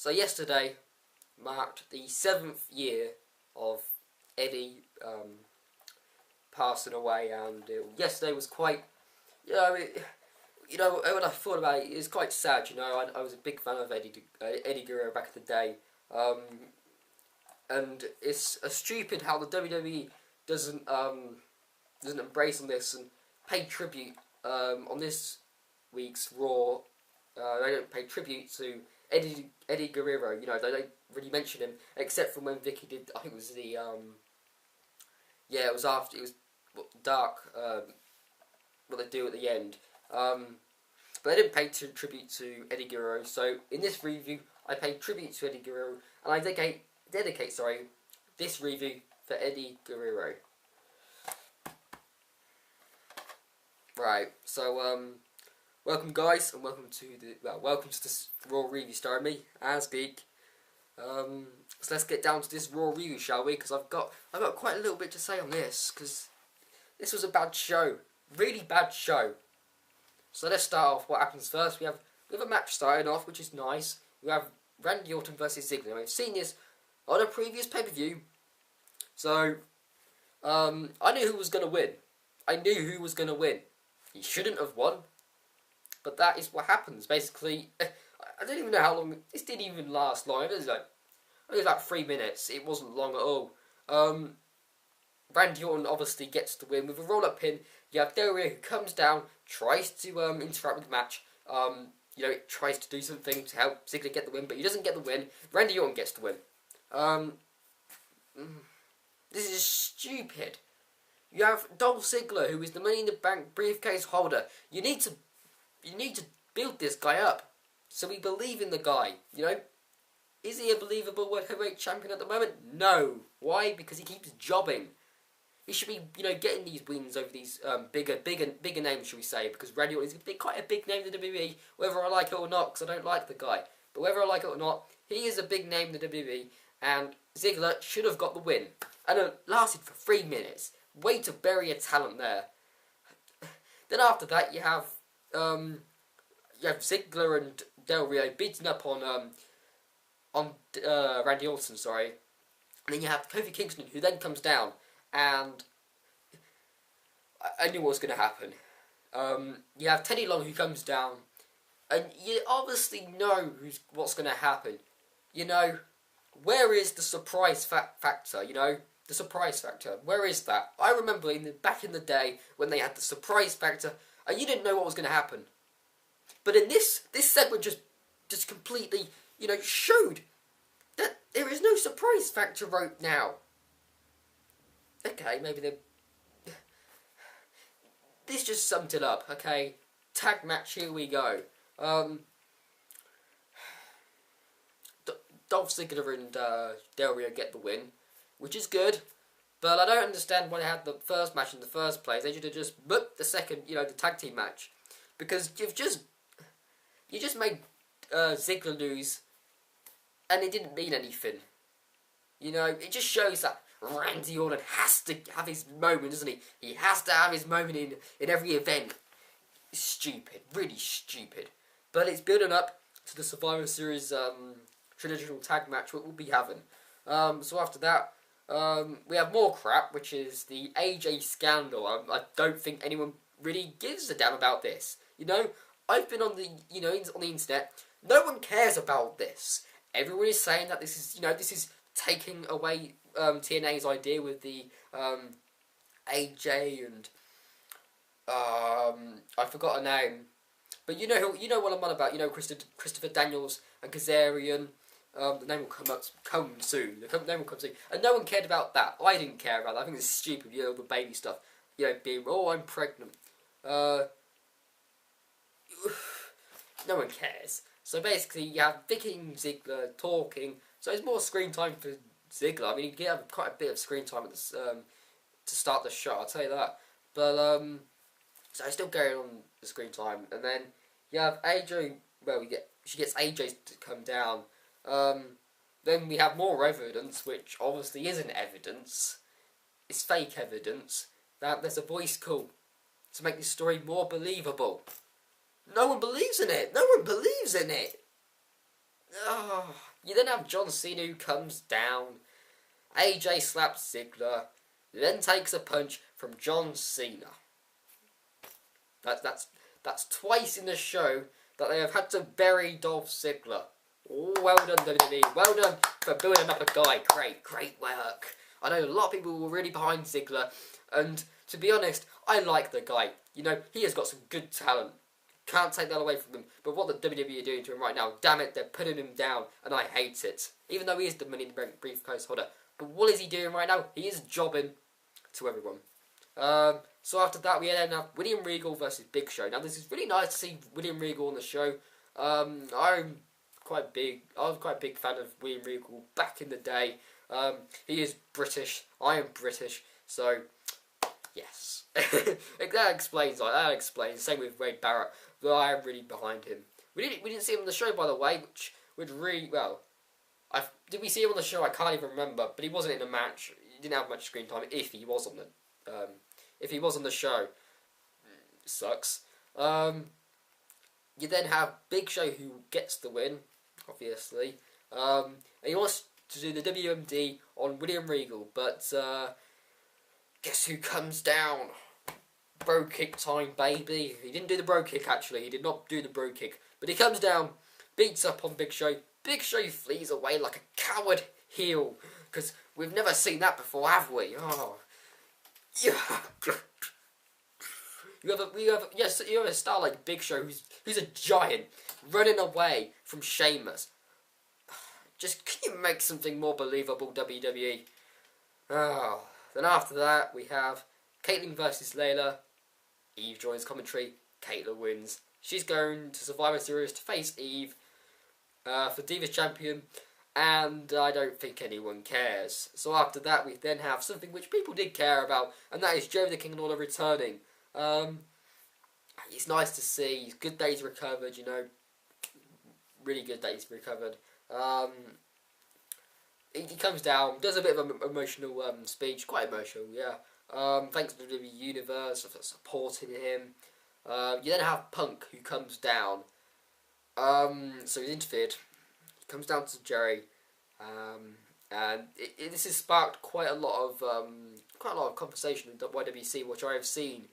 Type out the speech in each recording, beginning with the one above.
So yesterday marked the 7th year of Eddie passing away, and yesterday was quite, when I thought about it, it was quite sad. I was a big fan of Eddie Guerrero back in the day, and it's stupid how the WWE doesn't embrace on this and pay tribute on this week's Raw. They don't pay tribute to Eddie Guerrero. They don't really mention him except for when Vicky did. I think it was the it was after it was Dark. What they do at the end. But they didn't pay tribute to Eddie Guerrero. So in this review, I paid tribute to Eddie Guerrero, and I dedicate this review for Eddie Guerrero. Right. So welcome guys, and welcome to this Raw review starring me, Azzgeek. So let's get down to this Raw review, shall we? Because I've got quite a little bit to say on this, because this was a bad show, really bad show. So let's start off. What happens first? We have a match starting off, which is nice. We have Randy Orton versus Ziggler. We've seen this on a previous pay-per-view, so I knew who was going to win. He shouldn't have won, but that is what happens. Basically, I don't even know how long this didn't even last long. It was like 3 minutes. It wasn't long at all. Randy Orton obviously gets the win with a roll-up pin. You have Del Rio who comes down, tries to interact with the match. Tries to do something to help Ziggler get the win, but he doesn't get the win. Randy Orton gets the win. This is stupid. You have Dolph Ziggler, who is the Money in the Bank briefcase holder. You need to build this guy up so we believe in the guy. Is he a believable World Heavyweight Champion at the moment? No. Why? Because he keeps jobbing. He should be, getting these wins over these bigger names, shall we say? Because Randy Orton is quite a big name in the WWE, whether I like it or not, because I don't like the guy. But whether I like it or not, he is a big name in the WWE, and Ziggler should have got the win. And it lasted for 3 minutes. Way to bury a talent there. Then after that, you have Ziggler and Del Rio beating up on Randy Orton, sorry. And then you have Kofi Kingston, who then comes down, and I knew what was going to happen. You have Teddy Long, who comes down, and you obviously know what's going to happen. Where is the surprise factor? The surprise factor. Where is that? I remember back in the day when they had the surprise factor, and you didn't know what was going to happen. But in this segment just completely, showed that there is no surprise factor right now. Okay, maybe this just summed it up. Okay, tag match. Here we go. Dolph Ziggler and Del Rio get the win, which is good. But I don't understand why they had the first match in the first place. They should have just booked the second, the tag team match, because you just made Ziggler lose, and it didn't mean anything. It just shows that Randy Orton has to have his moment, doesn't he? He has to have his moment in every event. It's stupid, really stupid. But it's building up to the Survivor Series traditional tag match what we'll be having. So after that, we have more crap, which is the AJ scandal. I don't think anyone really gives a damn about this. I've been on the on the internet. No one cares about this. Everyone is saying that this is taking away TNA's idea with the AJ and I forgot her name, but you know what I'm on about. Christopher Daniels and Kazarian. The name will come soon. The name will come soon, and no one cared about that. I didn't care about that. I think it's stupid. The baby stuff. Being I'm pregnant. No one cares. So basically, you have Vicky and Ziggler talking. So it's more screen time for Ziggler. I mean, you have quite a bit of screen time at this, to start the show. I'll tell you that. But so it's still going on the screen time, and then you have AJ. Well, she gets AJ to come down. Then we have more evidence, which obviously isn't evidence. It's fake evidence that there's a voice call to make this story more believable. No one believes in it. No one believes in it. You then have John Cena who comes down. AJ slaps Ziggler, then takes a punch from John Cena. That's twice in the show that they have had to bury Dolph Ziggler. Oh, well done, WWE. Well done for building up a guy. Great work. I know a lot of people were really behind Ziggler, and to be honest, I like the guy. You know, he has got some good talent. Can't take that away from him. But what the WWE are doing to him right now, damn it, they're putting him down, and I hate it. Even though he is the Money in the Bank briefcase holder. But what is he doing right now? He is jobbing to everyone. So after that, we then have William Regal versus Big Show. Now, this is really nice to see William Regal on the show. I was quite a big fan of William Regal back in the day. He is British. I am British. So, yes. that explains. Same with Wade Barrett. But I am really behind him. We didn't see him on the show, by the way, which would really, well, did we see him on the show? I can't even remember. But he wasn't in a match. He didn't have much screen time if he was on the show. Sucks. You then have Big Show who gets the win, obviously. And he wants to do the WMD on William Regal, but guess who comes down? Bro kick time, baby. He didn't do the bro kick, actually. He did not do the bro kick. But he comes down, beats up on Big Show. Big Show flees away like a coward heel. Because we've never seen that before, have we? Oh. Yeah. You have a star like Big Show who's a giant running away from Sheamus. Just can you make something more believable, WWE? Oh. Then after that we have Caitlyn versus Layla. Eve joins commentary. Caitlyn wins. She's going to Survivor Series to face Eve for Divas Champion. And I don't think anyone cares. So after that we then have something which people did care about, and that is Joe the King Lawler returning. It's nice to see. It's good that he's recovered, you know. Really good that he's recovered. He comes down, does a bit of an emotional speech, quite emotional, yeah. Thanks to the WWE Universe for supporting him. You then have Punk who comes down. So he's interfered. He comes down to Jerry, and this has sparked quite a lot of conversation in YWC, which I have seen.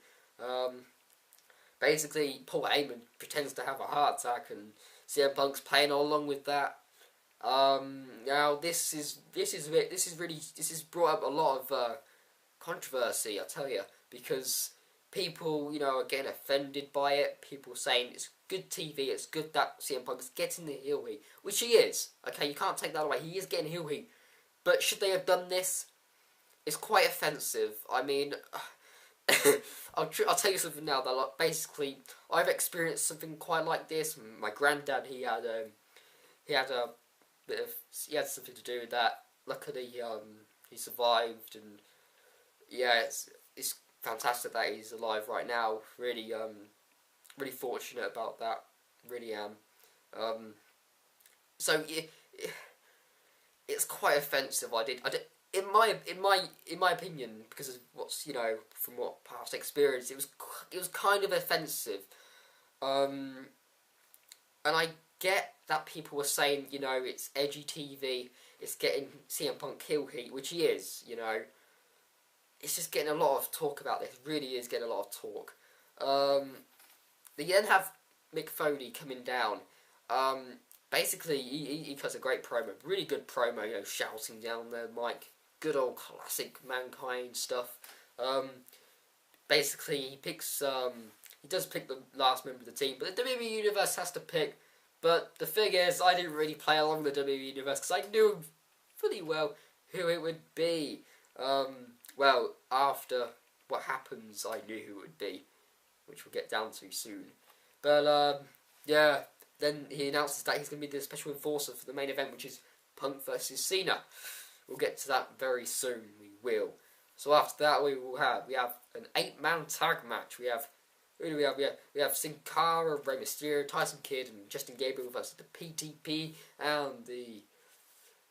Basically, Paul Heyman pretends to have a heart attack, and CM Punk's playing along with that. Now this has brought up a lot of controversy, I tell you, because people, you know, are getting offended by it. People saying it's good TV, it's good that CM Punk's getting the heel heat, which he is. Okay, you can't take that away. He is getting heel heat, but should they have done this? It's quite offensive. I mean, I'll tell you something now that, like, basically I've experienced something quite like this. My granddad, he had something to do with that. Luckily, he survived, and yeah, it's fantastic that he's alive right now. Really, really fortunate about that. Really am. So yeah, it's quite offensive. I did. In my opinion, because of what's, you know, from what past experience, it was kind of offensive. And I get that people were saying, you know, it's edgy TV, it's getting CM Punk heel heat, which he is, you know. It's just getting a lot of talk about this. It really is getting a lot of talk. You then have Mick Foley coming down. Basically, he cuts a great promo, really good promo, you know, shouting down the mic. Good old classic Mankind stuff. Basically, he does pick the last member of the team, but the WWE Universe has to pick. But the thing is, I didn't really play along with the WWE Universe because I knew pretty well who it would be. Well, after what happens, I knew who it would be, which we'll get down to soon. But yeah, then he announces that he's going to be the special enforcer for the main event, which is Punk versus Cena. We'll get to that very soon. We will. So after that, we have an 8-man tag match. We have Sin Cara, Rey Mysterio, Tyson Kidd, and Justin Gabriel versus the PTP and the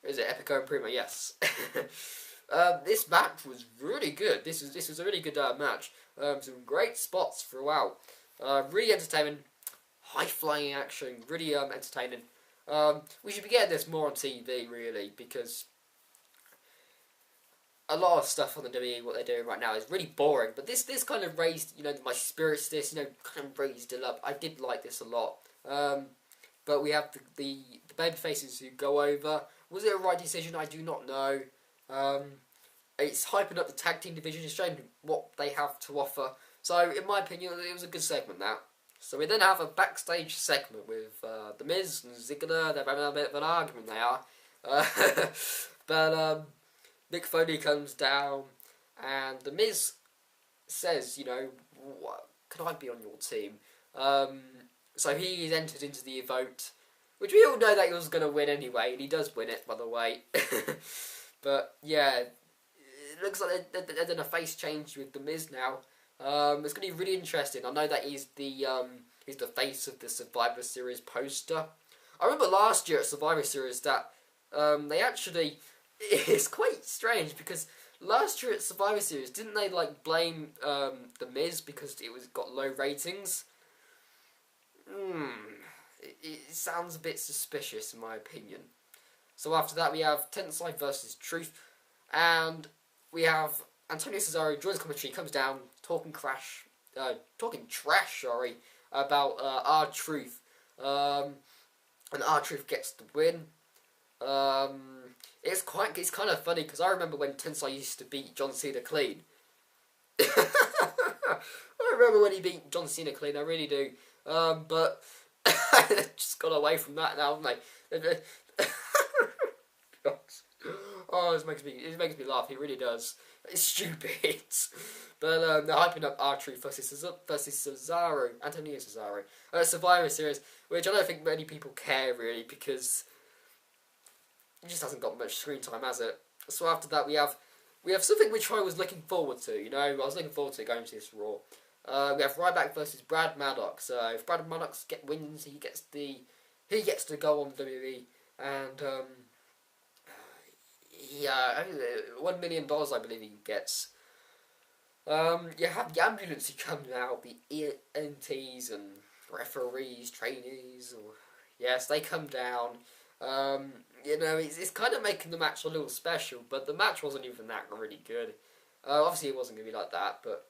Epico Improvement. Yes. This match was really good. This was a really good match. Some great spots throughout. Really entertaining, high flying action. Really entertaining. We should be getting this more on TV, really, because a lot of stuff on the WWE, what they're doing right now, is really boring. But this kind of raised, my spirits. This, kind of raised it up. I did like this a lot. But we have the baby faces who go over. Was it a right decision? I do not know. It's hyping up the tag team division. It's showing what they have to offer. So, in my opinion, it was a good segment, that. So we then have a backstage segment with The Miz and Ziggler. They're having a bit of an argument, they are. But Mick Foley comes down, and The Miz says, what, can I be on your team? So he is entered into the vote, which we all know that he was going to win anyway, and he does win it, by the way. But yeah, it looks like they're doing a face change with The Miz now. It's going to be really interesting. I know that he's the face of the Survivor Series poster. I remember last year at Survivor Series that they actually, it's quite strange because last year at Survivor Series, didn't they blame The Miz because it got low ratings? It sounds a bit suspicious in my opinion. So after that we have Tensai versus Truth, and we have Antonio Cesaro joins commentary, comes down talking trash about R-Truth, and R-Truth gets the win. It's kind of funny because I remember when Tensai used to beat John Cena clean. I remember when he beat John Cena clean, I really do. But just got away from that now, haven't they? Oh, it makes me laugh. It really does. It's stupid. But they're hyping up R-Truth versus Cesaro, Antonio Cesaro, Survivor Series, which I don't think many people care really because it just hasn't got much screen time, has it? So after that we have something which I was looking forward to. I was looking forward to going to this Raw. We have Ryback versus Brad Maddox. So if Brad Maddox wins, he gets to go on WWE, and yeah, $1 million I believe he gets. You have the ambulance who comes out, the EMTs and referees, trainees, yes, they come down. It's kind of making the match a little special, but the match wasn't even that really good. Obviously it wasn't going to be like that, but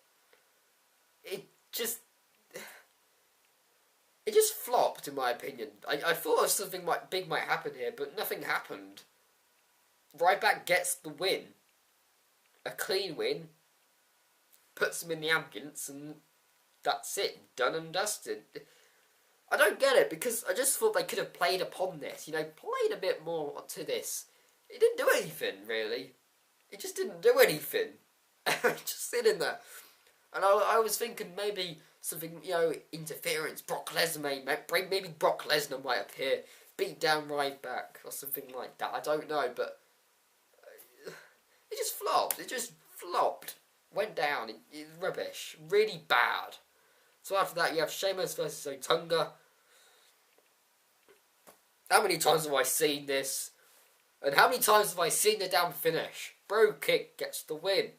it just flopped in my opinion. I thought something big might happen here, but nothing happened. Ryback gets the win. A clean win. Puts him in the ambulance, and that's it. Done and dusted. I don't get it, because I just thought they could have played upon this. Played a bit more to this. It didn't do anything, really. It just didn't do anything. Just sitting there. And I was thinking maybe something, interference. Brock Lesnar, maybe Brock Lesnar might appear. Beat down Ryback, or something like that. I don't know, but it just flopped. It just flopped. Went down. It's rubbish. Really bad. So after that, you have Sheamus versus Otunga. How many times have I seen this? And how many times have I seen the damn finish? Bro kick gets the win.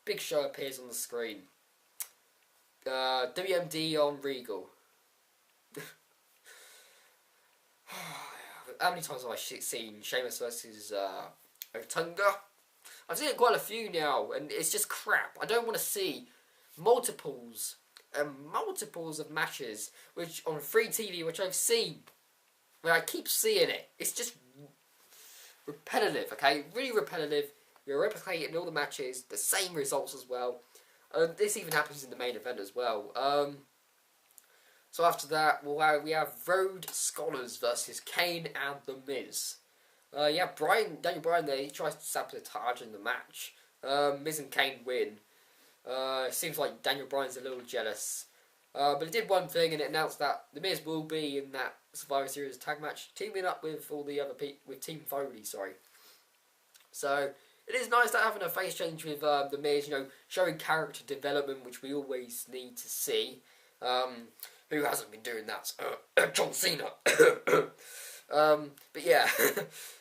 Big Show appears on the screen. WMD on Regal. How many times have I seen Sheamus versus Otunga? I've seen it quite a few now, and it's just crap. I don't want to see multiples and multiples of matches which on free TV, which I've seen. I keep seeing it. It's just repetitive, okay? Really repetitive. You're replicating all the matches, the same results as well. This even happens in the main event as well. So after that, we have Road Scholars versus Kane and The Miz. Daniel Bryan there, he tries to sabotage in the match. Miz and Kane win. It seems like Daniel Bryan's a little jealous. But it did one thing, and it announced that The Miz will be in that Survivor Series tag match, teaming up with all the other people, with Team Foley, sorry. So, it is nice that having a face change with The Miz, showing character development, which we always need to see. Who hasn't been doing that? John Cena. But yeah.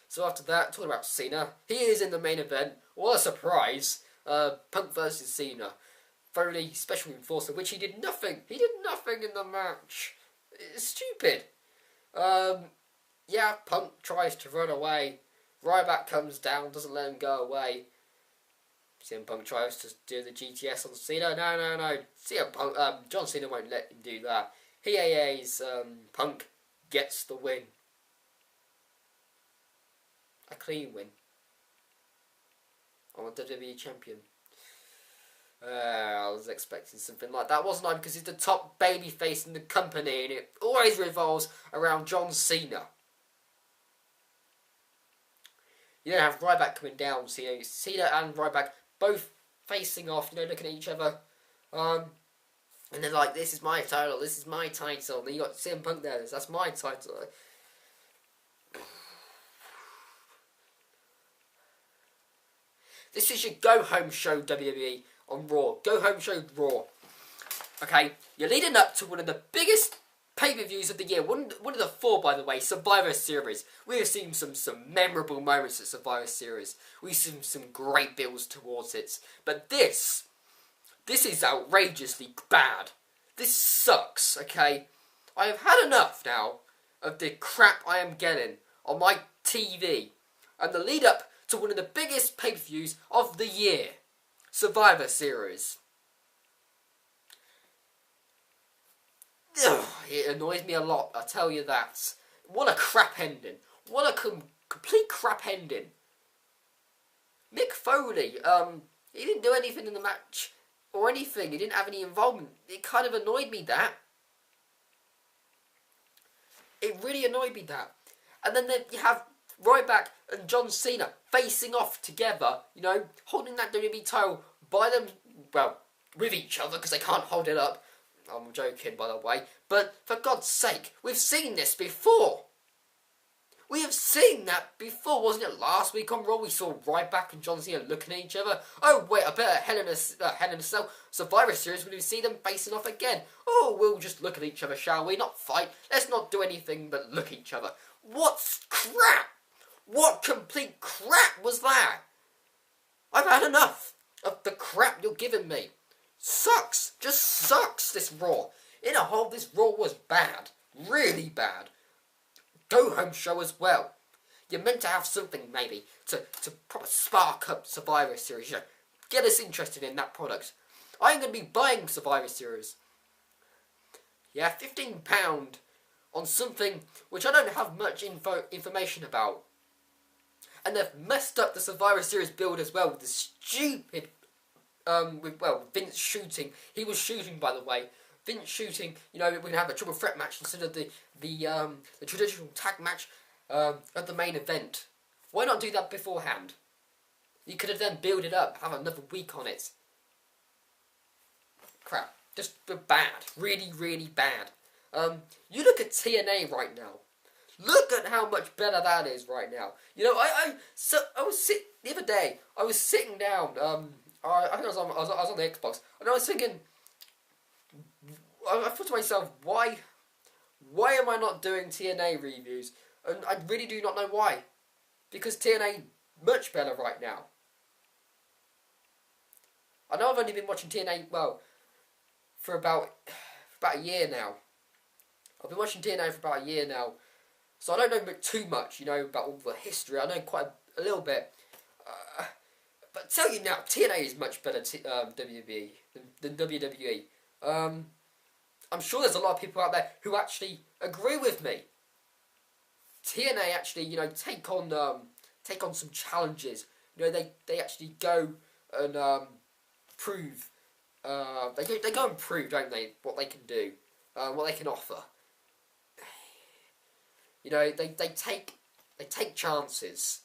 So after that, talking about Cena, he is in the main event. What a surprise. Punk versus Cena. Foley, special enforcer, which he did nothing. He did nothing in the match. It's stupid. Yeah, Punk tries to run away. Ryback comes down, doesn't let him go away. CM Punk tries to do the GTS on Cena. No. CM Punk, John Cena won't let him do that. He AA's Punk gets the win. A clean win. I'm a WWE champion. I was expecting something like that, wasn't I? Because he's the top babyface in the company, and it always revolves around John Cena. You don't have Ryback coming down. Cena and Ryback both facing off, looking at each other. And they're like, this is my title, this is my title. And then you got CM Punk there, that's my title. This is your go-home show, WWE, on Raw. Go-home show, Raw. Okay, you're leading up to one of the biggest pay-per-views of the year. One of the 4, by the way, Survivor Series. We have seen some memorable moments at Survivor Series. We've seen some great builds towards it. But this is outrageously bad. This sucks, okay? I have had enough now of the crap I am getting on my TV. And the lead up to one of the biggest pay-per-views of the year. Survivor Series. Ugh, it annoys me a lot, I tell you that. What a crap ending. What a complete crap ending. Mick Foley, he didn't do anything in the match or anything. He didn't have any involvement. It kind of annoyed me, that. It really annoyed me, that. And then you have Ryback and John Cena facing off together, holding that WWE title by them, well, with each other, because they can't hold it up. I'm joking, by the way. But, for God's sake, we've seen this before. We have seen that before. Wasn't it last week on Raw? We saw Ryback and John Cena looking at each other. Oh, wait, I bet Hell in a Cell Survivor Series, when we see them facing off again. Oh, we'll just look at each other, shall we? Not fight. Let's not do anything but look at each other. What crap? What complete crap was that? I've had enough of the crap you're giving me. Sucks. Just sucks, this Raw. In a whole, this Raw was bad. Really bad. Go-home show as well. You're meant to have something, maybe, to proper spark up Survivor Series. Get us interested in that product. I'm going to be buying Survivor Series. Yeah, £15 on something which I don't have much information about. And they've messed up the Survivor Series build as well with the stupid, Vince shooting. He was shooting, by the way. Vince shooting, we're going to have a triple threat match instead of the traditional tag match at the main event. Why not do that beforehand? You could have then built it up, have another week on it. Crap. Just bad. Really, really bad. You look at TNA right now. Look at how much better that is right now. I was the other day. I was sitting down. I think I was on the Xbox, and I was thinking. I thought to myself, why am I not doing TNA reviews? And I really do not know why. Because TNA much better right now. I know I've only been watching TNA for about a year now. I've been watching TNA for about a year now. So I don't know too much, about all the history. I know quite a little bit. But I tell you now, TNA is much better WWE than WWE. I'm sure there's a lot of people out there who actually agree with me. TNA actually, take on some challenges. They actually go and prove. They go and prove, don't they, what they can do, what they can offer. They take chances.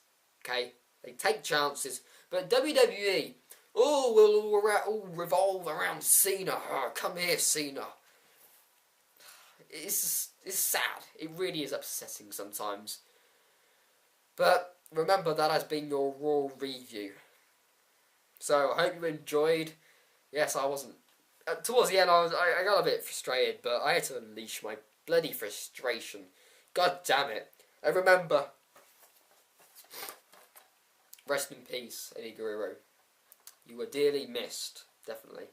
Okay, they take chances. But WWE, will all revolve around Cena. Oh, come here, Cena. It's sad. It really is upsetting sometimes. But remember, that has been your Raw review. So I hope you enjoyed. Yes, I wasn't. Towards the end, I got a bit frustrated, but I had to unleash my bloody frustration. God damn it! And remember, rest in peace, Eddie Guerrero. You were dearly missed, definitely.